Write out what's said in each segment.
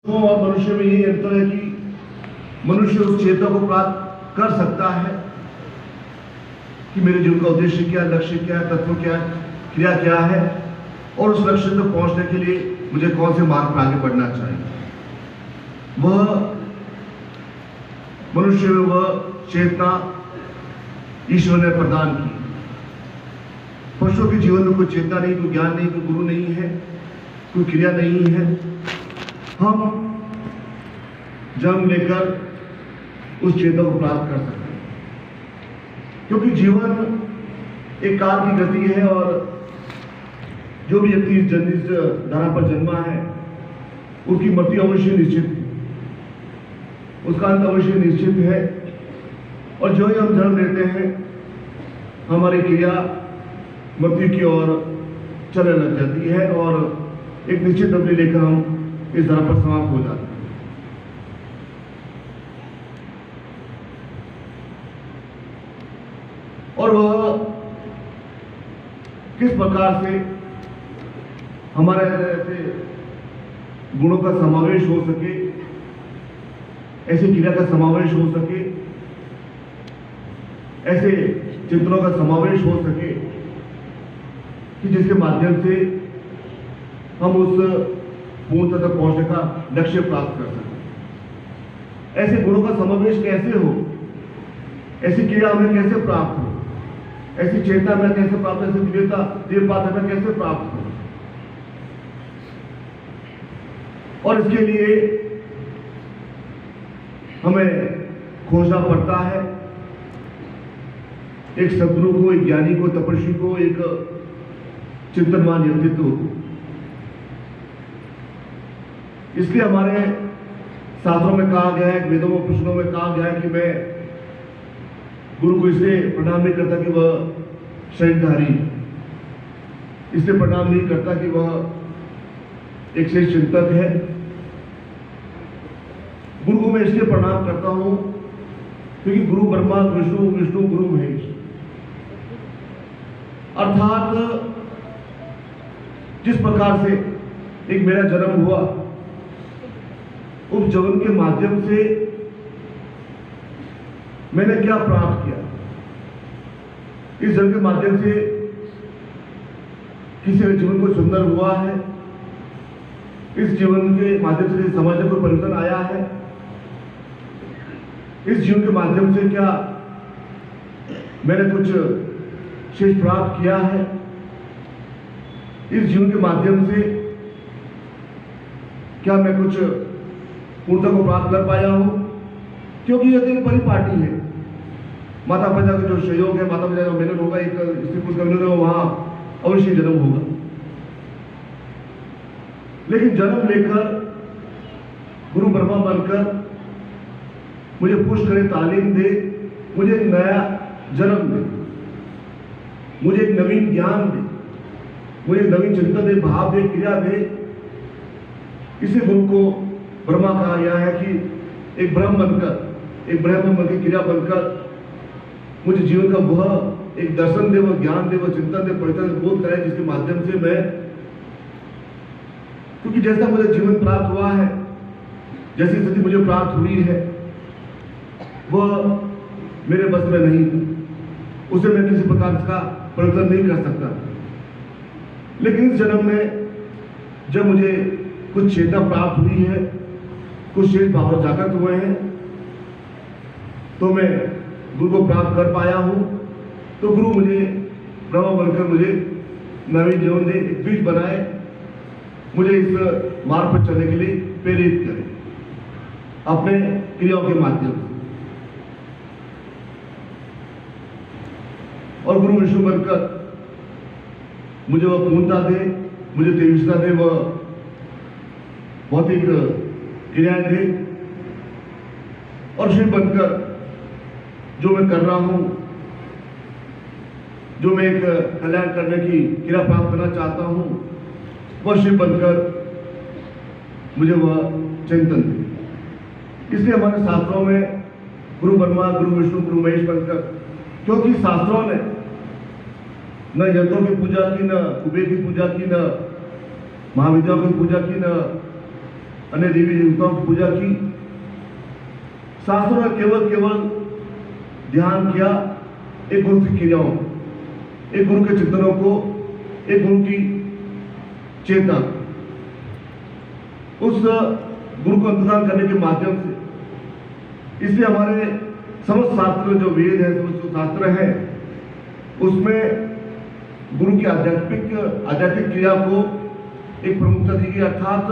और मनुष्य में यही अंतर है कि मनुष्य उस चेतना को प्राप्त कर सकता है कि मेरे जीवन का उद्देश्य क्या है, लक्ष्य क्या है, तत्व क्या है, क्रिया क्या है और उस लक्ष्य तक पहुंचने के लिए मुझे कौन से मार्ग पर आगे बढ़ना चाहिए। वह मनुष्य में वह चेतना ईश्वर ने प्रदान की। पशुओं के जीवन में कोई चेतना नहीं, कोई ज्ञान नहीं, कोई गुरु नहीं है, कोई क्रिया नहीं है। हम जन्म लेकर उस चेतना को प्राप्त कर सकते हैं, क्योंकि जीवन एक काल की गति है और जो भी व्यक्ति इस धरा पर जन्मा है उसकी मृत्यु अवश्य निश्चित है, उसका अंत अवश्य निश्चित है। और जो ही हम जन्म लेते हैं हमारी क्रिया मृत्यु की ओर चलने लग जाती है और एक निश्चित अवधि लेकर हम इस धरा पर समाप्त हो जाते हैं। और वह किस प्रकार से हमारे ऐसे गुणों का समावेश हो सके, ऐसी क्रिया का समावेश हो सके, ऐसे चिंतनों का समावेश हो सके कि जिसके माध्यम से हम उस पूर्णता तक पहुंचने का लक्ष्य प्राप्त कर सकें। ऐसे गुणों का समावेश कैसे हो, ऐसी क्रिया हमें कैसे प्राप्त हो, ऐसी चेतना में कैसे प्राप्त हो, ऐसी दिव्यता हमें कैसे प्राप्त हो। और इसके लिए हमें खोजना पड़ता है एक सद्गुरु को, एक ज्ञानी को, तपस्वी को, एक चिंतनवान व्यक्तित्व को। इसलिए हमारे शास्त्रों में कहा गया है, वेदों में पुस्तकों में कहा गया है कि मैं गुरु को इसलिए प्रणाम नहीं करता कि वह शरीरधारी, इसलिए प्रणाम नहीं करता कि वह एक श्रेष्ठ चिंतक है। गुरु को मैं इसलिए प्रणाम करता हूं क्योंकि गुरु ब्रह्मा विष्णु, विष्णु गुरु महेश। अर्थात जिस प्रकार से एक मेरा जन्म हुआ, उस जन्म के माध्यम से मैंने क्या प्राप्त किया, इस जन्म के माध्यम से किसी के जीवन को सुंदर हुआ है, इस जीवन के माध्यम से समाज में कोई परिवर्तन आया है, इस जीवन के माध्यम से क्या मैंने कुछ श्रेष्ठ प्राप्त किया है, इस जीवन के माध्यम से क्या मैं कुछ पूर्णता को प्राप्त कर पाया हूं। क्योंकि यह तो एक बड़ी पार्टी है, माता पिता का जो सहयोग है, माता पिता का मिलन होगा, एक स्त्री पुरुष का मिलन होगा, वहां अवश्य जन्म होगा। लेकिन जन्म लेकर गुरु ब्रह्मा बनकर मुझे पुष्ट करे, तालीम दे, मुझे एक नया जन्म दे, मुझे एक नवीन ज्ञान दे, मुझे नवीन चिंतन दे, भाव दे, क्रिया दे। इसी गुरु को ब्रह्मा कहा गया है कि एक ब्रह्म बनकर, एक ब्रह्म बनकर, क्रिया बनकर मुझे जीवन का वह एक दर्शन दे, वह ज्ञान दे, वह चिंतन दे, परिवर्तन बोध करे, जिसके माध्यम से मैं, क्योंकि जैसा मुझे जीवन प्राप्त हुआ है, जैसी स्थिति मुझे प्राप्त हुई है, वह मेरे बस में नहीं था, उसे मैं किसी प्रकार का परिवर्तन नहीं कर सकता। लेकिन इस जन्म में जब मुझे कुछ चेतना प्राप्त हुई है, कुछ शेष भाव जागृत हुए हैं, तो मैं गुरु को प्राप्त कर पाया हूं। तो गुरु मुझे ब्रह्म बनकर मुझे नवीन जीवन दे, एक बीज बनाए, मुझे इस मार्ग पर चलने के लिए प्रेरित करे अपने क्रियाओं के माध्यम से। और गुरु विष्णु बनकर मुझे वह पूर्णता दे, मुझे तेजस्ता दे, वह भौतिक क्रियाएं दे। और शिव बनकर जो मैं कर रहा हूं, जो मैं एक कल्याण करने की क्रिया प्राप्त करना चाहता हूं, वह शिव बनकर मुझे वह चिंतन दे। इसलिए हमारे शास्त्रों में गुरु ब्रह्मा, गुरु विष्णु, गुरु महेश बनकर, क्योंकि शास्त्रों ने न यंत्रों की पूजा की, न कुबेर की पूजा की, न महाविद्याओं की पूजा की, न अन्य देवी देवताओं की पूजा की। शास्त्रों ने केवल ध्यान किया एक गुरु की क्रियाओं, एक गुरु के चिंतनों को, एक गुरु की चेतना, उस गुरु को अंतर्धान करने के माध्यम से। इसलिए हमारे समस्त शास्त्र जो वेद है, समस्त शास्त्र है, उसमें गुरु की आध्यात्मिक क्रिया को एक प्रमुखता दी गई, अर्थात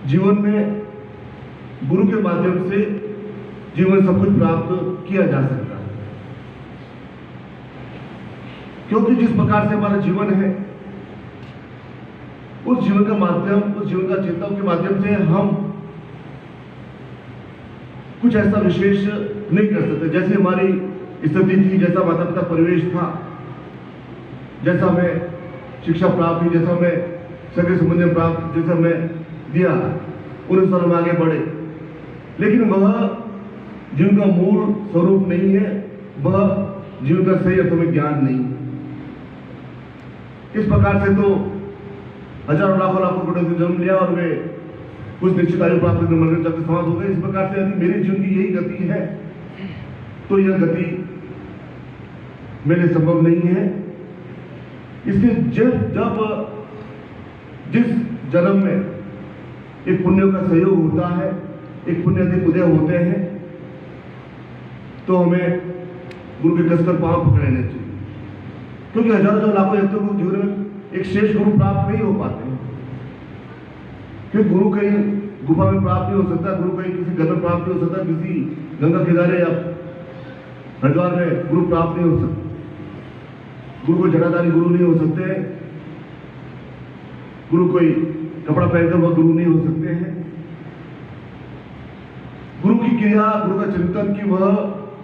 जीवन में गुरु के माध्यम से जीवन सब कुछ प्राप्त किया जा सकता है। क्योंकि जिस प्रकार से हमारा जीवन है, उस जीवन का माध्यम, उस जीवन का चेतनाओं के माध्यम से हम कुछ ऐसा विशेष नहीं कर सकते। जैसे हमारी स्थिति थी, जैसा माता पिता परिवेश था, जैसा हमें शिक्षा प्राप्त हुई, जैसा हमें सगे संबंध प्राप्त, जैसा हमें दिया, उन अनुसार हम आगे बढ़े। लेकिन वह जीवन का मूल स्वरूप नहीं है, वह जीवन का सही अर्थों में ज्ञान नहीं है। इस प्रकार से तो हजारों लाखों करोड़ों से जन्म लिया और वे कुछ निश्चित आयु प्राप्त करके मरने तक समाप्त हो गए। इस प्रकार से यदि मेरे जीवन की यही गति है तो यह गति मेरे लिए संभव नहीं है। इसलिए जब जिस जन्म में एक पुण्य का सहयोग होता है, एक पुण्य अधिक उदय होते हैं, तो हमें गुरु के कसकर पांव पकड़ लेने चाहिए। क्योंकि हजारों लाखों व्यक्तियों को जीवन में एक श्रेष्ठ गुरु प्राप्त नहीं हो पाते हैं। क्योंकि गुरु कहीं गुफा में प्राप्त नहीं हो सकता, गुरु कहीं किसी घर में प्राप्त नहीं हो सकता, किसी गंगा किनारे या हरिद्वार में गुरु प्राप्त नहीं हो सकता। गुरु को जटाधारी गुरु नहीं हो सकते हैं, गुरु कोई कपड़ा पहनकर वह गुरु नहीं हो सकते हैं। गुरु की क्रिया, गुरु का चिंतन की वह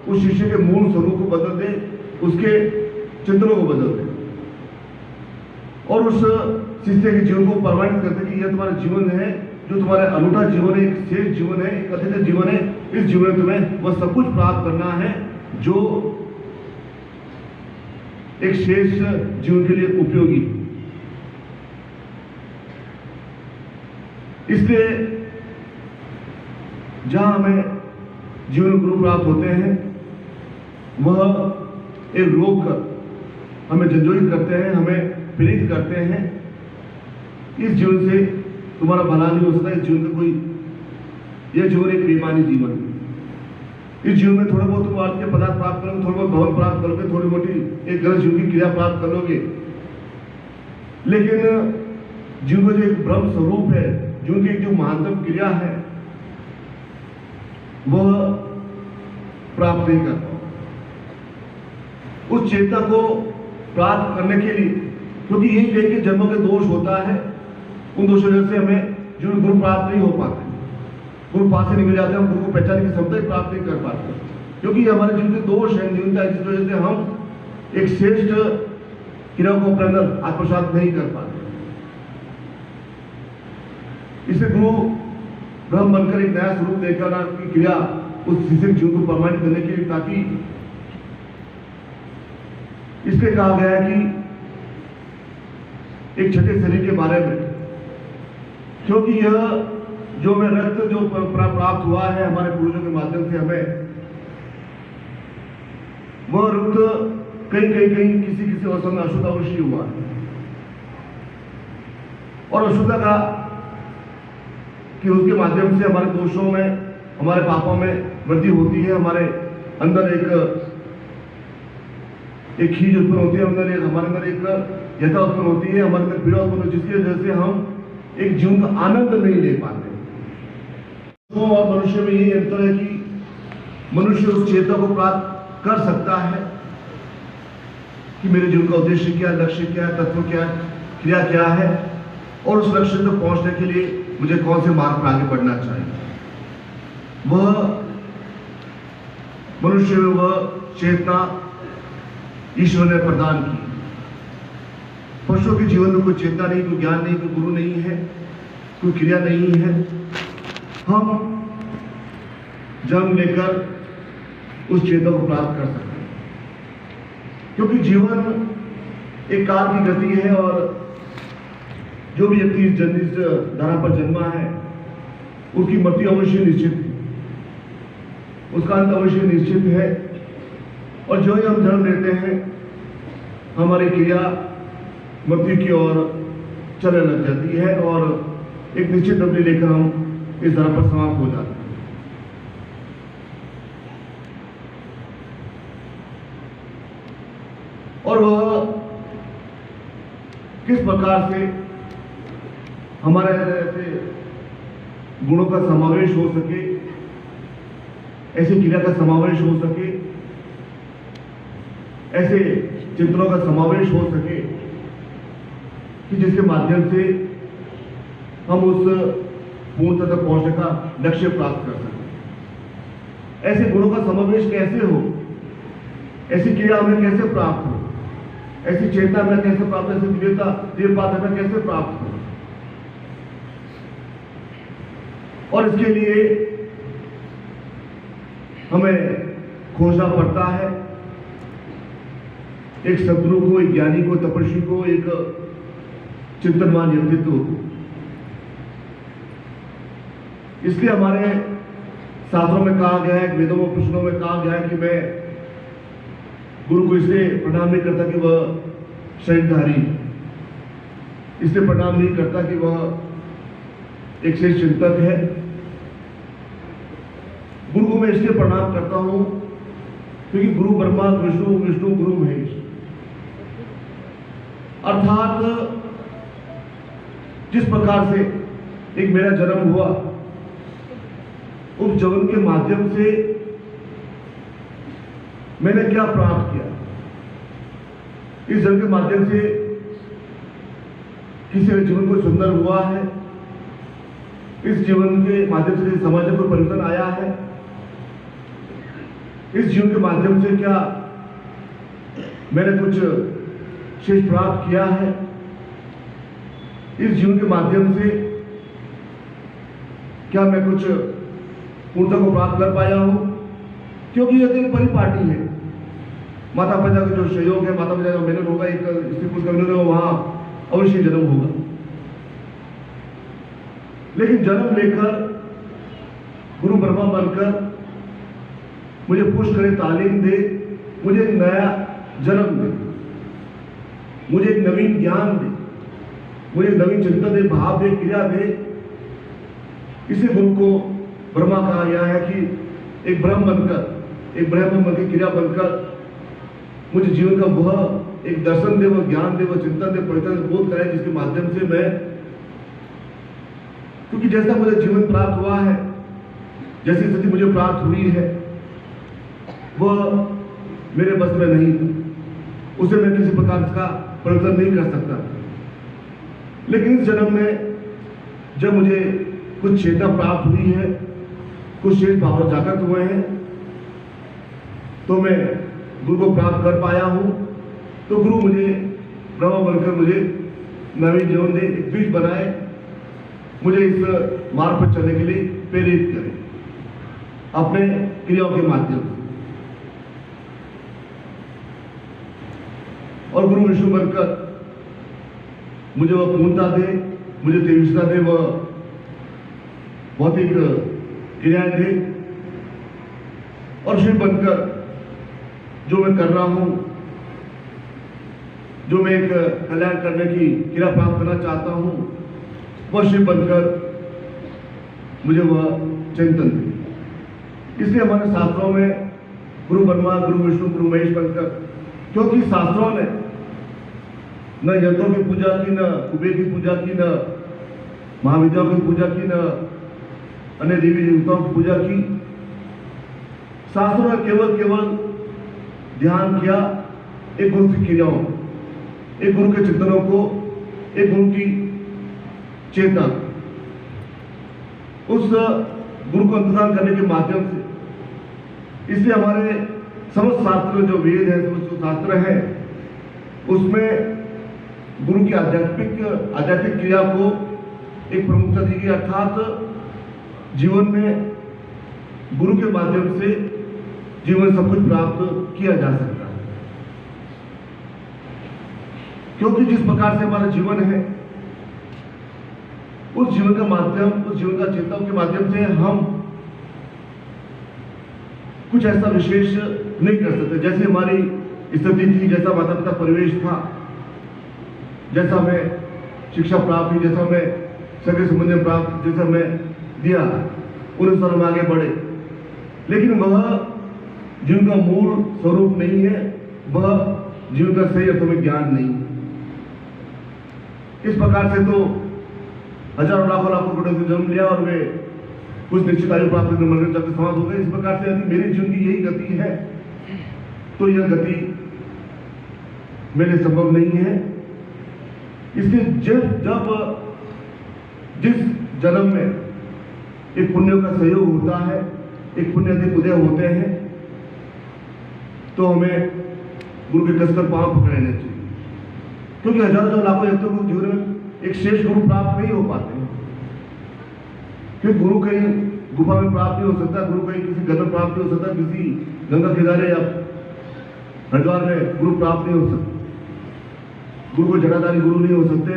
उस शिष्य के मूल स्वरूप को बदल दे, उसके चिंतनों को बदल दे और उस शिष्य के जीवन को प्रमाणित करते कि यह तुम्हारा जीवन है, जो तुम्हारा अनूठा जीवन है, एक श्रेष्ठ जीवन है, एक अद्वितीय जीवन है। इस जीवन में तुम्हें वह सब कुछ प्राप्त करना है जो एक श्रेष्ठ जीवन के लिए उपयोगी। इसलिए जहां हमें जीवन गुरु प्राप्त होते हैं, वह एक रोक कर हमें जंजोरित करते हैं, हमें प्रेरित करते हैं। इस जीवन से तुम्हारा भला नहीं हो सकता, इस जीवन में कोई, यह जीवन एक बेईमानी जीवन है। इस जीवन में थोड़ा बहुत तुम अर्थ के पदार्थ प्राप्त करोगे, थोड़ा बहुत भवन प्राप्त करोगे, थोड़ी मोटी एक गलत जीवन की क्रिया प्राप्त कर लोगे, लेकिन जीवन का जो एक ब्रह्म स्वरूप है, जीवन की एक जो महानतम क्रिया है, वह प्राप्त नहीं कर पाओ। उस चेतना को प्राप्त करने के लिए, क्योंकि यही कहीं के जन्मों के दोष होता है, उन दोषों की वजह से हमें जीवन गुरु प्राप्त नहीं हो पाते, गुरु पास से निकल जाते हैं, हम गुरु को पहचानने की क्षमता ही प्राप्त नहीं कर पाते, क्योंकि हमारे जीवन के दोष है, न्यूनता, जिस वजह से हम एक श्रेष्ठ क्रिया को अपने अंदर आत्मसात नहीं कर पाते। इसे गुरु ब्रह्म बनकर एक नया स्वरूप देकर की क्रिया उस शिष्य के जीवन को प्रमाणित करने के लिए, ताकि इसलिए कहा गया है कि एक छठे शरीर के बारे में, क्योंकि यह जो हमें रक्त जो प्राप्त हुआ है हमारे पूर्वजों के माध्यम से, हमें वह रक्त कहीं किसी अवस्था में अशुद्ध अवश्य हुआ है। और अशुद्धता का कि उसके माध्यम से हमारे दोषों में, हमारे पापों में वृद्धि होती है, हमारे अंदर एक खीज उत्पन्न होती है, हमारे अंदर एक यथा उत्पन्न होती है, हमारे अंदर पीड़ा उत्पन्न होती है, जिसकी वजह से हम एक जीवन का आनंद नहीं ले पाते। तो और मनुष्य में यही अंतर है कि मनुष्य उस चेतना को प्राप्त कर सकता है कि मेरे जीवन का उद्देश्य क्या है, लक्ष्य क्या है, तत्व क्या है, क्रिया क्या है, और उस लक्ष्य तक पहुंचने के लिए मुझे कौन से मार्ग पर आगे बढ़ना चाहिए। वह मनुष्य में वह चेतना ईश्वर ने प्रदान की। पशुओं के जीवन में कोई चेतना नहीं, कोई ज्ञान नहीं, कोई गुरु नहीं है, कोई क्रिया नहीं है। हम जन्म लेकर उस चेतना को प्राप्त कर सकते हैं, क्योंकि जीवन एक काल की गति है, और जो भी व्यक्ति इस धरा पर जन्मा है, उसकी मृत्यु अवश्य निश्चित है, उसका अंत अवश्य निश्चित है। और जो ही हम जन्म लेते हैं हमारी क्रिया मृत्यु की ओर चलने लग जाती है और एक निश्चित अवधि लेकर हम इस धरा पर समाप्त हो जाते हैं। और वह किस प्रकार से हमारे ऐसे गुणों का समावेश हो सके, ऐसी क्रिया का समावेश हो सके, ऐसे चिंतनों का समावेश हो सके कि जिसके माध्यम से हम उस पूर्णता तक पहुंचने का लक्ष्य प्राप्त कर सकें। ऐसे गुणों का समावेश कैसे हो, ऐसी क्रिया हमें कैसे प्राप्त हो, ऐसी चेतना में कैसे प्राप्त हो, ऐसी दिव्यता दिव्यपात हमें कैसे प्राप्त हो। और इसके लिए हमें खोजना पड़ता है एक सद्गुरु को, एक ज्ञानी को, तपस्वी को, एक चिंतनवान व्यक्तित्व को। इसलिए हमारे शास्त्रों में कहा गया है, वेदों में पुस्तकों में कहा गया है कि मैं गुरु को इसलिए प्रणाम नहीं करता कि वह शरीरधारी, इसलिए प्रणाम नहीं करता कि वह एक श्रेष्ठ चिंतक है। गुरु को मैं इसलिए प्रणाम करता हूं क्योंकि गुरु ब्रह्मा विष्णु, विष्णु गुरु महेश। अर्थात जिस प्रकार से एक मेरा जन्म हुआ, उस जन्म के माध्यम से मैंने क्या प्राप्त किया, इस जन्म के माध्यम से किसी के जीवन को सुंदर हुआ है, इस जीवन के माध्यम से समाज में कोई परिवर्तन आया है, इस जीवन के माध्यम से क्या मैंने कुछ शेष प्राप्त किया है, इस जीवन के माध्यम से क्या मैं कुछ पूर्णता को प्राप्त कर पाया हूं। क्योंकि यह तो एक परिपाटी है, माता पिता का जो सहयोग है, माता पिता का मिलन होगा, एक स्त्री पुरुष का मिलन होगा, वहां अवश्य जन्म होगा। लेकिन जन्म लेकर गुरु ब्रह्मा बनकर मुझे पुश करे, तालीम दे, मुझे एक नया जन्म दे, मुझे एक नवीन ज्ञान दे, मुझे एक नवीन चिंतन दे, भाव दे, क्रिया दे। इसी गुरु को ब्रह्मा कहा गया है कि एक ब्रह्म बनकर, एक ब्रह्म बनकर, क्रिया बनकर मुझे जीवन का वह एक दर्शन दे, वह ज्ञान दे, वह चिंतन दे, परिवर्तन बोध कराए, जिसके माध्यम से मैं, क्योंकि जैसा मुझे जीवन प्राप्त हुआ है, जैसी स्थिति मुझे प्राप्त हुई है, वह मेरे बस में नहीं था, उसे मैं किसी प्रकार का परिवर्तन नहीं कर सकता। लेकिन इस जन्म में जब मुझे कुछ चेतना प्राप्त हुई है, कुछ शेष भाव जागृत हुए हैं, तो मैं गुरु को प्राप्त कर पाया हूं। तो गुरु मुझे ब्रह्मा बनकर मुझे नवीन जीवन दे, एक बीज बनाए, मुझे इस मार्ग पर चलने के लिए प्रेरित करे अपने क्रियाओं के माध्यम से। और गुरु विष्णु बनकर मुझे वह पूर्णता दे, मुझे तेजस्विता दे, वह भौतिक क्रियाएं दे। और शिव बनकर जो मैं कर रहा हूं, जो मैं एक कल्याण करने की क्रिया प्राप्त करना चाहता हूं, वह शिव बनकर मुझे वह चिंतन दे। इसलिए हमारे शास्त्रों में गुरु ब्रह्मा, गुरु विष्णु, गुरु महेश बनकर, क्योंकि शास्त्रों ने न यंत्रों की पूजा की, न कुबेर की पूजा की, न महाविद्याओं की पूजा की, न अन्य देवी देवताओं की पूजा की। शास्त्रों ने केवल ध्यान किया एक गुरु की क्रियाओं, एक गुरु के चिंतनों को, एक गुरु की चेतना, उस गुरु को अंतर्धान करने के माध्यम से। इसलिए हमारे समस्त शास्त्र जो वेद है, समस्त शास्त्र है, उसमें गुरु की आध्यात्मिक क्रिया को एक प्रमुखता दी गई। अर्थात जीवन में गुरु के माध्यम से जीवन सब कुछ प्राप्त किया जा सकता है। क्योंकि जिस प्रकार से हमारा जीवन है, उस जीवन का माध्यम, उस जीवन का चेतनाओं के माध्यम से हम कुछ ऐसा विशेष नहीं कर सकते। जैसे हमारी स्थिति थी, जैसा माता पिता परिवेश था, जैसा हमें शिक्षा प्राप्त हुई, जैसा हमें सगे संबंध प्राप्त, जैसा हमें दिया, उन अनुसार हम आगे बढ़े। लेकिन वह जीवन का मूल स्वरूप नहीं है, वह जीवन का सही अर्थों में ज्ञान नहीं। इस प्रकार से तो हजारों लाखों करोड़ों से जन्म लिया और वे कुछ निश्चित आयु प्राप्त करके मर गए, जब समाप्त हो गए। इस प्रकार से यदि मेरे जीवन की यही गति है तो यह गति मेरे संभव नहीं है। इसलिए जब जिस जन्म में एक पुण्य का सहयोग होता है, एक पुण्य अधिक उदय होते हैं, तो हमें गुरु के कसकर पांव पकड़ लेने चाहिए। क्योंकि हजारों लाखों व्यक्तियों को जीवन में एक श्रेष्ठ गुरु प्राप्त नहीं हो पाते हैं। क्योंकि गुरु कहीं गुफा में प्राप्त नहीं हो सकता, गुरु कहीं किसी घर में प्राप्त नहीं हो सकता, किसी गंगा किनारे या हरिद्वार में गुरु प्राप्त नहीं हो सकता। गुरु को जटाधारी गुरु नहीं हो सकते,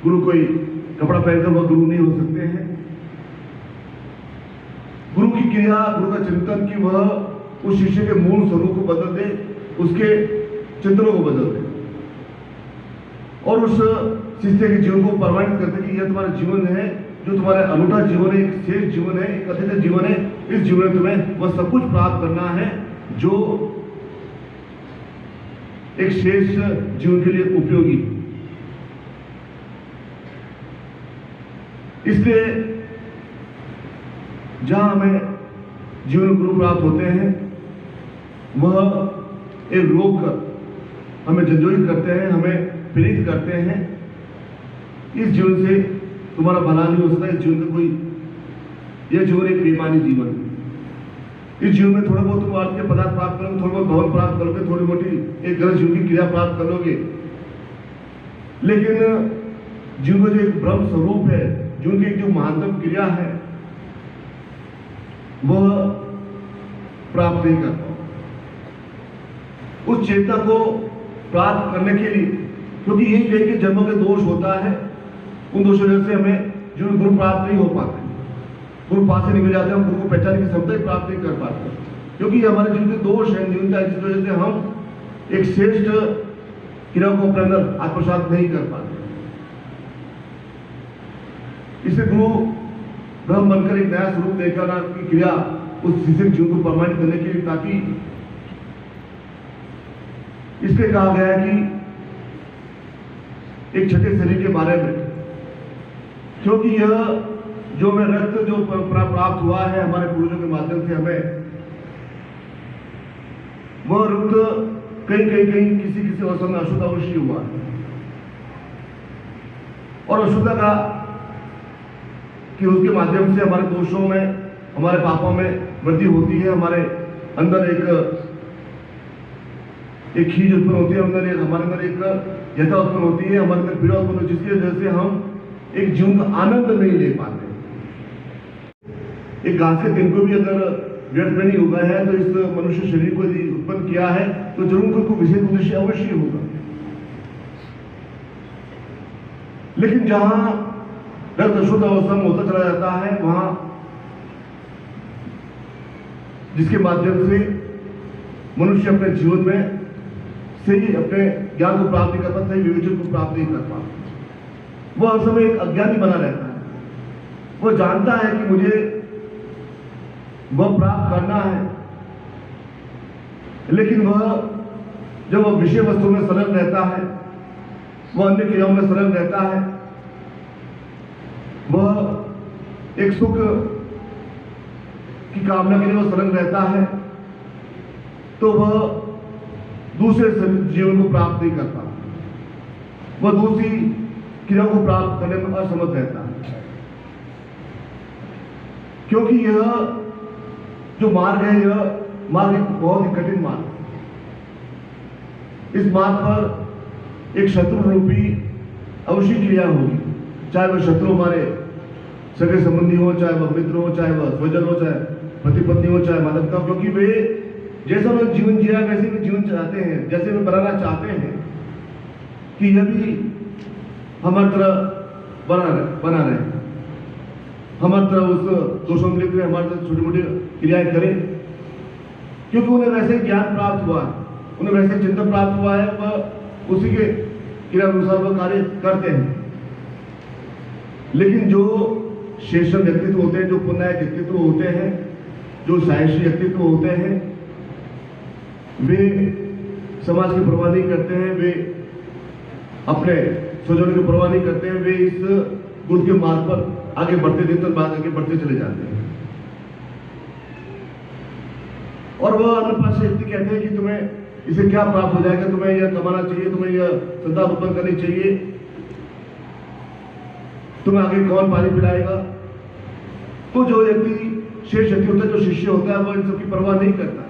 गुरु कोई कपड़ा पहनकर वह गुरु नहीं हो सकते हैं। गुरु की क्रिया, गुरु का चिंतन कि वह उस शिष्य के मूल स्वरूप को बदल दे, उसके चिंतनों को बदल दे और उस शिष्य के जीवन को प्रमाणित करते कि यह तुम्हारा जीवन है, जो तुम्हारा अनूठा जीवन है, एक श्रेष्ठ जीवन है, एक अद्वितीय जीवन है। इस जीवन में तुम्हें वह सब कुछ प्राप्त करना है जो एक श्रेष्ठ जीवन के लिए उपयोगी। इसलिए जहां हमें जीवन गुरु प्राप्त होते हैं, वह एक रोक कर हमें जंजोरित करते हैं, हमें प्रेरित करते हैं। इस जीवन से तुम्हारा भला नहीं हो सकता, इस जीवन का कोई, यह जीवन एक बेईमानी जीवन है। इस जीवन में थोड़ा बहुत तुम अर्थ के पदार्थ प्राप्त करोगे, थोड़ा बहुत भवन प्राप्त करोगे, थोड़ी मोटी एक गलत जीवन की क्रिया प्राप्त कर लोगे, लेकिन जीवन का जो एक ब्रह्म स्वरूप है, जीवन की जो महानतम क्रिया है, वह प्राप्त नहीं कर पाओ। उस चेतना को प्राप्त करने के लिए, क्योंकि यही कई के जन्मों के दोष होता है, उन दोषों से हमें जीवन गुरु प्राप्त नहीं हो पाते। गुरु पास से निकल जाते हैं, हम गुरु को पहचानने की क्षमता ही प्राप्त नहीं कर पाते, क्योंकि हमारे जीवन के दोष है, न्यूनता है, जिस वजह से हम एक श्रेष्ठ क्रिया को अपने अंदर आत्मसात नहीं कर पाते। इसे गुरु ब्रह्म बनकर एक नया स्वरूप देकर आपकी क्रिया उस शिष्य जीवन को प्रमाणित करने के लिए, ताकि इसलिए कहा गया है कि एक छठे शरीर के बारे में, क्योंकि यह जो हमें रक्त जो प्राप्त हुआ है हमारे पूर्वजों के माध्यम से, हमें वह रक्त कहीं किसी अवसर में अशुद्ध अवश्य हुआ है। और अशुद्धता का कि उसके माध्यम से हमारे दोषों में, हमारे पापों में वृद्धि होती है, हमारे अंदर एक खीज उत्पन्न होती है, हमारे अंदर एक यथा उत्पन्न होती है, हमारे अंदर पीड़ा उत्पन्न होती है, जिसकी वजह से हम एक जीवन का आनंद नहीं ले पाते। एक घास के तिनको भी अगर व्यर्थ में नहीं उगा है, तो इस मनुष्य शरीर को यदि उत्पन्न किया है तो जरूर कोई विशेष उद्देश्य अवश्य होगा। लेकिन जहां रक्त अशुद्ध अवस्था में होता चला जाता है, वहां जिसके माध्यम से मनुष्य अपने जीवन में सही अपने ज्ञान को प्राप्त नहीं कर पाता, सही विवेचन को प्राप्त नहीं कर पाता। वह हर समय एक अज्ञानी बना रहता है। वह जानता है कि मुझे वह प्राप्त करना है, लेकिन वह जब वह विषय वस्तु में संलग्न रहता है, वह अन्य क्रियाओं में संलग्न रहता है, वह एक सुख की कामना के लिए वह संलग्न रहता है, तो वह दूसरे जीवन को प्राप्त नहीं कर पाता, वह दूसरी क्रिया को प्राप्त करने में असमर्थ रहता है। क्योंकि यह जो मार्ग है, यह मार्ग एक बहुत ही कठिन मार्ग है। इस मार्ग पर एक शत्रु रूपी अवश्य क्रिया होगी, चाहे वह शत्रु हमारे सगे संबंधी हो, चाहे वह मित्र हो, चाहे वह स्वजन हो, चाहे पति पत्नी हो, चाहे माता पिता हो, क्योंकि वे जैसा वे जीवन जिया वैसे भी जीवन चाहते हैं, जैसे वे बनाना चाहते हैं कि यह भी हमारी तरह बना रहे। हम हर तरह उस दोषों के लिए हमारे साथ छोटी मोटी क्रियाएं करें, क्योंकि उन्हें वैसे ज्ञान प्राप्त हुआ है, उन्हें वैसे चिंतन प्राप्त हुआ है, वह उसी के क्रिया अनुसार वह कार्य करते हैं। लेकिन जो शेषम व्यक्तित्व होते हैं, जो पुण्याय व्यक्तित्व होते हैं, जो साहसी व्यक्तित्व होते हैं, वे समाज की परवाह नहीं करते हैं, वे अपने स्वजनों की परवाह नहीं करते हैं, वे इस गुण के मार्ग पर आगे बढ़ते दिन बाद आगे बढ़ते चले जाते हैं। और वह अन्य पास व्यक्ति कहते हैं कि तुम्हें इसे क्या प्राप्त हो जाएगा, तुम्हें यह कमाना चाहिए, तुम्हें यह श्रद्धा उत्पन्न करनी चाहिए, तुम्हें आगे कौन पानी पिलाएगा। तो जो व्यक्ति शेष व्यक्ति होता है, जो शिष्य होता है, वह इन सबकी परवाह नहीं करता।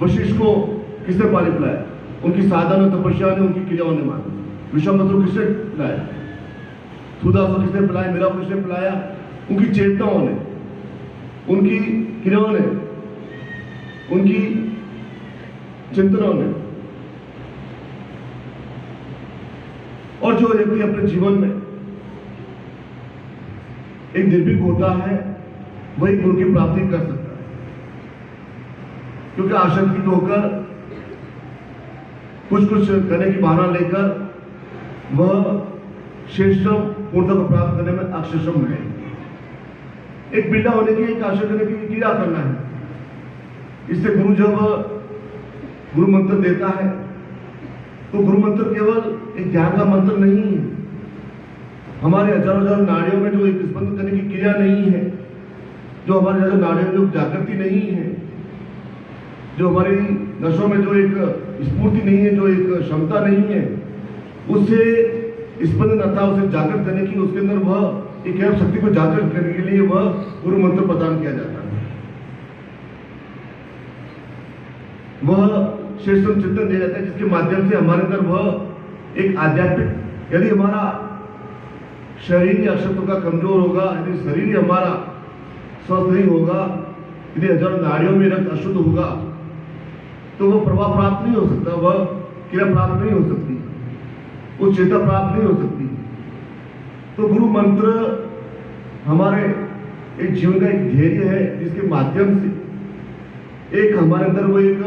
वशिष्ठ को किसने पानी पिलाया? उनकी साधना और तपस्या ने, उनकी क्रियाओं ने माना। विश्वामित्र को किसने पिलाया? सुदास को किसने पिलाया? मीरा को किसने पिलाया? उनकी चेतनाओं ने, उनकी क्रियाओं ने, उनकी चिंतनों ने। और जो व्यक्ति अपने जीवन में एक निर्भीक होता है, वही गुरु की प्राप्ति कर सकता है, क्योंकि आसक्ति होकर कुछ करने की बहाना लेकर वह श्रेष्ठम पूर्णता को प्राप्त करने में अक्षम है। एक बिल्ला होने की, एक आशा करने की क्रिया करना है। इससे गुरु जब गुरु मंत्र देता है, तो गुरु मंत्र केवल एक ध्यान का मंत्र नहीं है। हमारे हजारों नाड़ियों में जो एक स्पंदन करने की क्रिया नहीं है, जो हमारे हजारों नाड़ियों में जो जागृति नहीं है, जो हमारी नसों में जो एक स्फूर्ति नहीं है, जो एक क्षमता नहीं है, उससे स्पंदन अर्थात उसे जागृत करने की, उसके अंदर वह एक एवं शक्ति को जागृत करने के लिए वह गुरु मंत्र प्रदान किया जाता है। वह श्रेष्ठ चिंतन दिया जाता है, जिसके माध्यम से हमारे अंदर वह एक आध्यात्मिक, यदि हमारा शरीर या अशक्त का कमजोर होगा, यदि शरीर हमारा स्वस्थ नहीं होगा, यदि हजारों नाड़ियों में रक्त अशुद्ध होगा, तो वह प्रभाव प्राप्त नहीं हो सकता, वह क्रिया प्राप्त नहीं हो सकती, वो चेता प्राप्त नहीं हो सकती। तो गुरु मंत्र हमारे एक जीवन का एक धैर्य है, जिसके माध्यम से एक हमारे अंदर वो एक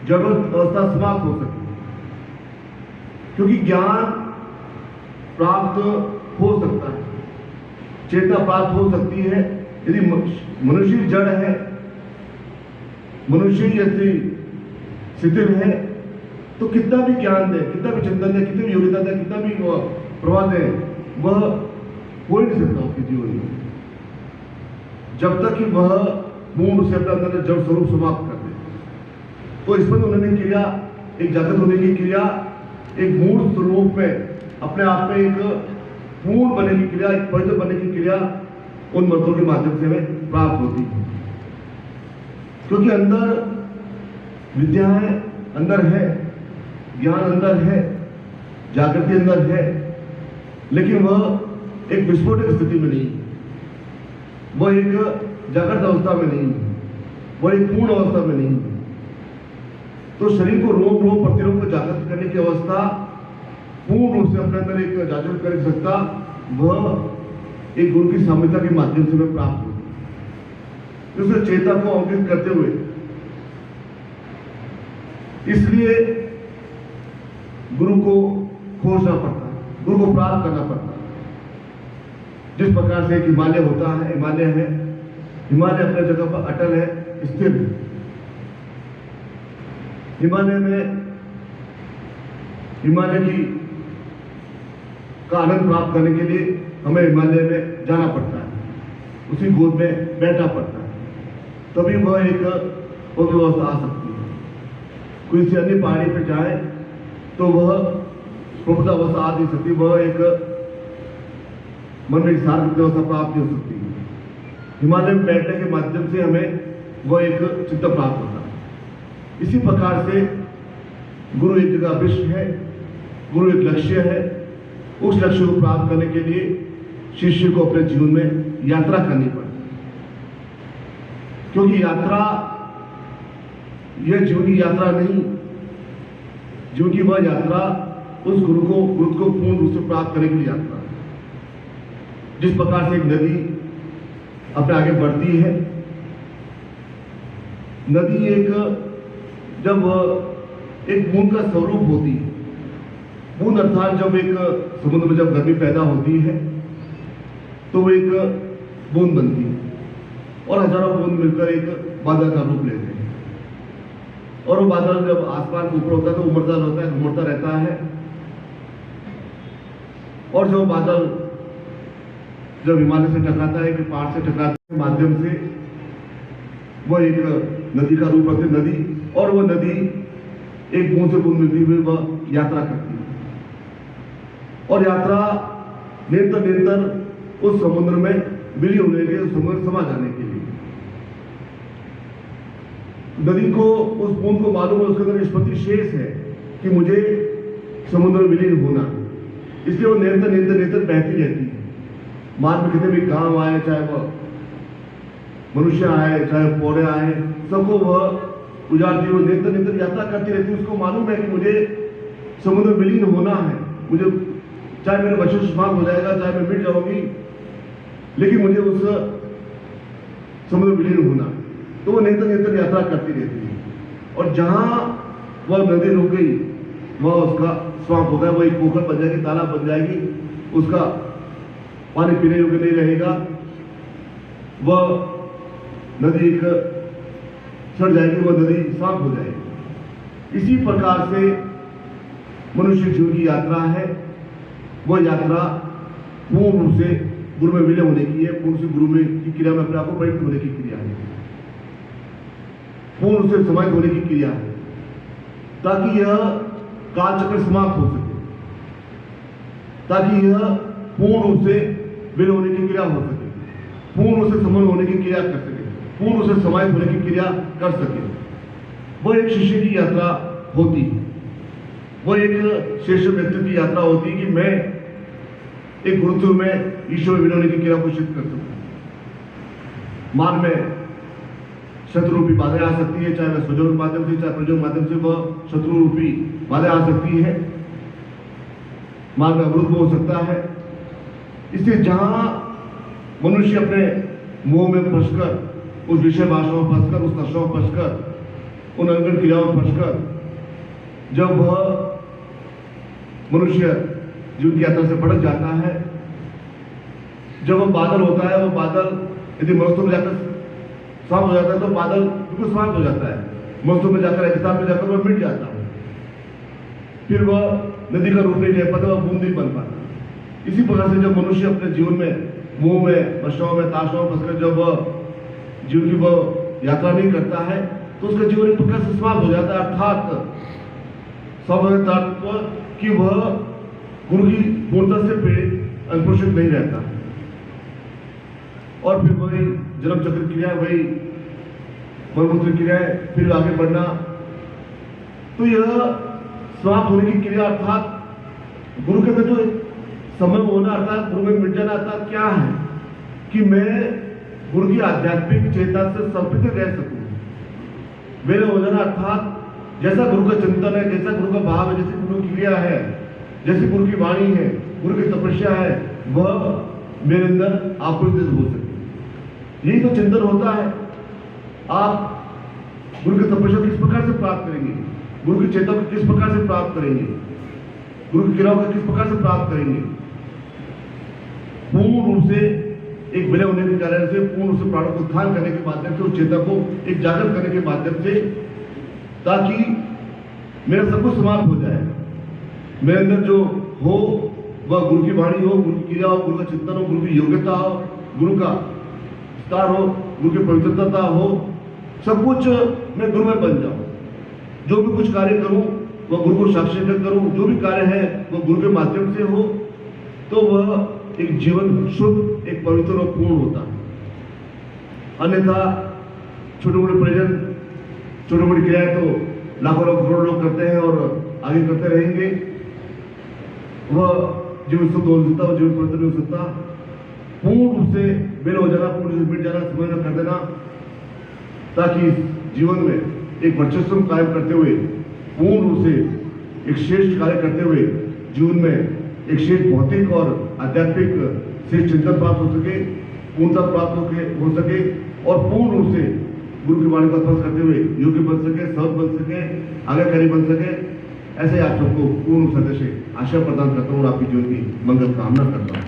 जगत अवस्था समाप्त हो सकती है, क्योंकि ज्ञान प्राप्त हो सकता है, चेतना प्राप्त हो सकती है। यदि मनुष्य जड़ है, मनुष्य यदि शिथिल है, तो कितना भी ज्ञान दे, कितना भी चिंतन दे, कितनी भी योग्यता दे, कितना भी प्रभाव दे, वह हो ही नहीं सकता उसके जीवन में, जब तक कि वह मूल से अपने अंदर जड़ स्वरूप समाप्त कर दे। तो इस पर उन्होंने क्रिया, एक जागृत होने की क्रिया, एक मूल स्वरूप में अपने आप में एक पूर्ण बनने की क्रिया, एक पवित्र बनने की क्रिया उन मंत्रों के माध्यम से हमें प्राप्त होती है। क्योंकि अंदर विद्या है, अंदर है ज्ञान, अंदर है जागृति, अंदर है, लेकिन वह एक विस्फोटक स्थिति में नहीं, वह एक जागृत अवस्था में नहीं, वह एक पूर्ण अवस्था में नहीं। तो शरीर को रोम रोम प्रतिरोम को जागृत करने की अवस्था पूर्ण रूप से अपने अंदर एक जागृत कर सकता, वह एक गुरु की साम्यता के माध्यम से हमें प्राप्त होती, उसे चेता को अंकित करते हुए। इसलिए गुरु को खोजना पड़ता है, गुरु को प्राप्त करना पड़ता है। जिस प्रकार से एक हिमालय होता है, हिमालय है, हिमालय अपने जगह पर अटल है, स्थिर है। हिमालय में हिमालय की का आनंद प्राप्त करने के लिए हमें हिमालय में जाना पड़ता है, उसी गोद में बैठना पड़ता है, तभी वह एक व्यवस्था आ सकती है। कोई किसी अन्य पहाड़ी पर जाए तो वह प्रभुता अवस्था आ नहीं सकती, वह एक मन में सार्वत्रिक व्यवस्था प्राप्त नहीं हो सकती। हिमालय में बैठने के माध्यम से हमें वह एक चित्त प्राप्त होता है। इसी प्रकार से गुरु एक जगह विश्व है, गुरु एक लक्ष्य है। उस लक्ष्य को प्राप्त करने के लिए शिष्य को अपने जीवन में यात्रा करनी पड़ती है, क्योंकि यात्रा यह जीवन की यात्रा नहीं, जीवन की वह यात्रा उस गुरु को पूर्ण रूप से प्राप्त करने के लिए यात्रा है। जिस प्रकार से एक नदी अपने आगे बढ़ती है, नदी जब एक बूंद का स्वरूप होती है, बूंद अर्थात जब एक समुद्र में जब गर्मी पैदा होती है तो वो एक बूंद बनती है और हजारों बूंद मिलकर एक बादल का रूप लेते हैं। और वो बादल जब आसमान के ऊपर होता है तो उमड़ता रहता है, घूमता रहता है। और जो बादल जब हिमालय से टकराता है, पहाड़ से टकराने के माध्यम से वो एक नदी का रूप रखती है नदी, और वो नदी एक बूंद से बूंद मिलती हुई वह यात्रा करती है और यात्रा निरंतर उस समुद्र में विलीन होने के लिए, उस समुद्र समा जाने के लिए। नदी को, उस बूंद को मालूम है, उसके अंदर निष्पत्ति शेष है कि मुझे समुद्र में विलीन होना, इसलिए वो निरंतर बहती रहती है। मार्ग में कितने भी गांव आए, चाहे वह मनुष्य आए, चाहे पौधे आए, सबको वह उजाड़ती हुई निरंतर यात्रा करती रहती है। उसको मालूम है कि मुझे समुद्र विलीन होना है, मुझे चाहे मेरा वचन समाप्त हो जाएगा, चाहे मैं मिट जाऊंगी, लेकिन मुझे उस समुद्र विलीन होना है। तो वो निरंतर यात्रा करती रहती है और जहां वह नदी रुक गई वह उसका स्वाप हो गया, वो एक पोखर बन जाएगी, तालाब बन जाएगी, उसका पानी पीने योग्य नहीं रहेगा, वह नदी एक सड़ जाएगी, वह नदी साफ हो जाएगी। इसी प्रकार से मनुष्य जीवन की यात्रा है, वह यात्रा पूर्ण रूप से गुरु में विलय होने की है, पूर्ण से गुरु में की क्रिया में अपने आप को प्रयुक्त होने की क्रिया है, पूर्ण रूप से समाहित होने की क्रिया है, ताकि यह कालचक्र समाप्त हो सके, ताकि यह पूर्ण रूप से विलय होने की क्रिया हो सके, पूर्ण रूप से समन होने की क्रिया कर सके, पूर्ण रूप से समाहित होने की क्रिया कर सके। वह एक शिष्य की यात्रा होती है, वह एक श्रेष्ठ व्यक्ति की यात्रा होती है कि मैं एक गुरुत्व में ईश्वर में विलय होने की क्रिया को सिद्ध कर सकूं। मार्ग में शत्रु रूपी बाधाएं आ सकती है, चाहे वह सुजोग के माध्यम से, चाहे प्रजोग के माध्यम से, वह शत्रु रूपी बाधाएं आ सकती है, मार्ग में अवरुद्ध हो सकता है। इसलिए जहां मनुष्य अपने मोह में फंसकर, उस विषय भाषाओं में फंसकर, उस तर्शों में फंसकर, उन अंगन क्रियाओं में फंसकर जब वह मनुष्य जीवन की यात्रा से भटक जाता है, जब वह बादल होता है, वह बादल यदि मरुस्थल में जाकर समाप्त हो जाता है तो बादल बिल्कुल समाप्त हो जाता है, मरुस्थल में जाकर, रेगिस्तान में जाकर वह मिट जाता है, फिर वह नदी का रूप नहीं ले पाता, वह बूंद नहीं बन पाता। इसी प्रकार से जब मनुष्य अपने जीवन में मोह में, वशों में, ताशों में फंसकर जब वह जीवन की वह यात्रा नहीं करता है तो उसका जीवन एक प्रकार से समाप्त हो जाता है, अर्थात तत्व कि वह गुरु की पूर्णता से अनुपोषित नहीं रहता और फिर वही जन्म चक्र क्रिया, वही मलमूत्र क्रिया, फिर आगे बढ़ना। तो यह समाप्त होने की क्रिया अर्थात गुरु के अंदर जो समय होना, अर्थात गुरु में मिट जाना, अर्थात क्या है कि मैं गुरु की आध्यात्मिक चेतना से समर्पित रह सकूं। मेरे हो जाना अर्थात जैसा गुरु का चिंतन है, जैसा गुरु का भाव है, जैसी गुरु की क्रिया है, जैसी गुरु की वाणी है, गुरु की तपस्या है, वह मेरे अंदर आपूर्तित हो सके। यही तो चिंतन होता है। आप गुरु की तपस्या किस प्रकार से प्राप्त करेंगे, गुरु की चेतना को किस प्रकार से प्राप्त करेंगे, गुरु की क्रियाओं को किस प्रकार से प्राप्त करेंगे? पूर्ण रूप से एक विलय होने के कारण से, पूर्ण रूप से प्राणों को उत्थान करने के माध्यम से, उस चेतना को एक जागृत करने के माध्यम से, ताकि मेरा सब कुछ समाप्त हो जाए। मेरे अंदर जो हो वह गुरु की वाणी हो, गुरु की क्रिया हो, गुरु का चिंतन हो, गुरु की योग्यता हो, गुरु का विस्तार हो, गुरु की पवित्रता हो, सब कुछ मैं गुरु में बन जाऊं। जो भी कुछ कार्य करूं वह गुरु को साक्षात्कार करूं, जो भी कार्य है वह गुरु के माध्यम से हो, तो वह एक जीवन शुद्ध, एक पवित्र और पूर्ण होता है। अन्यथा छोटे मोटे प्रयोजन, छोटी मोटी क्रियाएं तो लाखों लोग, करोड़ों लोग करते हैं और आगे करते रहेंगे। वह जीवन शुद्ध हो सकता, वह जीवन पवित्र नहीं हो सकता। पूर्ण रूप से बेल हो जाना, पूर्ण रूप से मिट जाना, समझना कर देना, ताकि जीवन में एक वर्चस्व कायम करते हुए, पूर्ण रूप से एक श्रेष्ठ कार्य करते हुए जीवन में एक श्रेष्ठ भौतिक और आध्यात्मिक श्रेष्ठ चिंतन प्राप्त हो सके, पूर्णता प्राप्त हो सके और पूर्ण रूप से गुरु की वाणी को स्पर्श करते हुए योगी बन सके, सत बन सके, आज्ञाकारी बन सके। ऐसे आप सबको पूर्ण सत्य से आशा प्रदान करता हूँ और आपकी जीवन की मंगल कामना करता हूँ।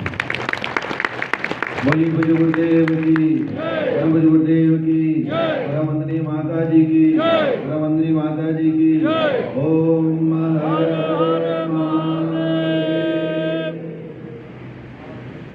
बोली भज गुरुदेव की, परम भज गुरुदेव की, परम वंदनीय माता जी की, परम वंदनीय माता जी